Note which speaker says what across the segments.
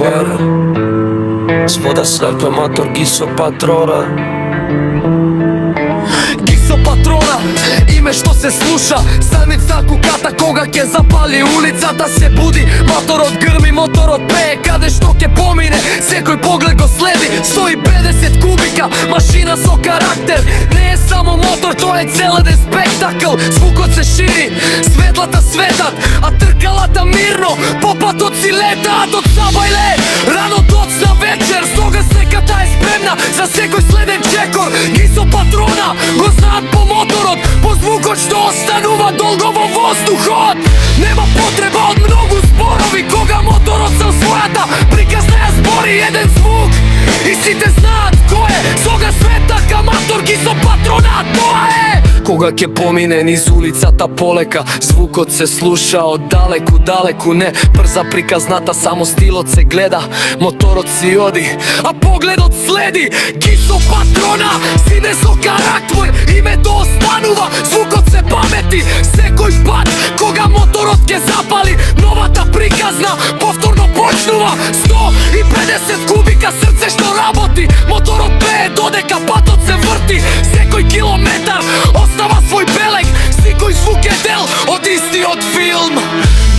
Speaker 1: Guerra Svoda slepă mator Giso Patrona.
Speaker 2: Giso Patrona, име што се слуша, станица куката кога ќе запали улицата се буди. Моторот грми, моторот пее каде што ќе помине, секој поглед го следи. 150 кубика, машина со карактер, не е само мотор, тоа е целеден спектакл. Звукот се шири, светлата светат, а тркалата мирно по патот си летаат од Сабајле. Рано доцна вечер, стога слеката е спремна за секој следен чекор. Гисо Патрона го знаат по моторот, по звукот што останува долго во воздухот. Нема потреба од многу зборови, кога моторот со својата приказна ја збори еден звук. И сите знаат кој е, сога светака мотор Гисо Патрона, тоа е. Кога ќе помине низ улицата полека, звукот се слуша од далеку, далеку не брза приказната, само стилот се гледа, моторот си оди, а погледот следи. Гисо Патрона, сине со карактер, името останува, звукот се памети. Секој пат кога моторот ќе запали, новата приказна повторно почнува. 150 кубика срце што работи, моторот пее додека патот се врти. Секој километар остава свој белег, секој звук е дел од истиот филм.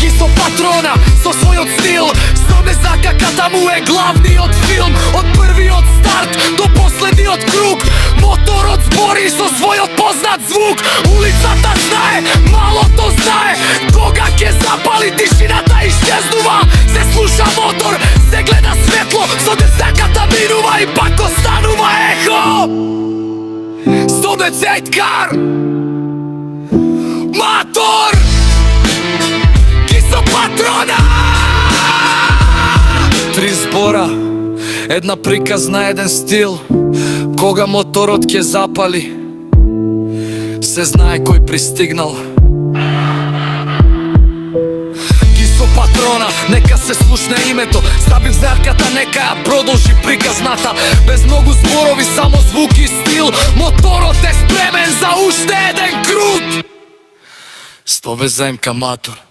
Speaker 2: Гисо Патрона со својот стил, Сроднесакаката му е главниот филм. Од првиот старт до последниот круг, моторот збори со својот познат звук. Улицата знае, малото знае, кога ќе запали тишината исчезнува. Се слуша мотор, се гледа светло, Сроднесаката минува и пак останува ехо. Сроднесет кар Мотор Гисо Патрона. Три збора, една приказна, еден стил. Кога моторот ќе запали, се знае кој пристигнал. Гисо Патрона, нека се слушне името, стаби зерката, нека ја продолжи приказната. Без многу зборови, само звук и стил, моторот е спремен за уште еден крут. 100 заемка мотор.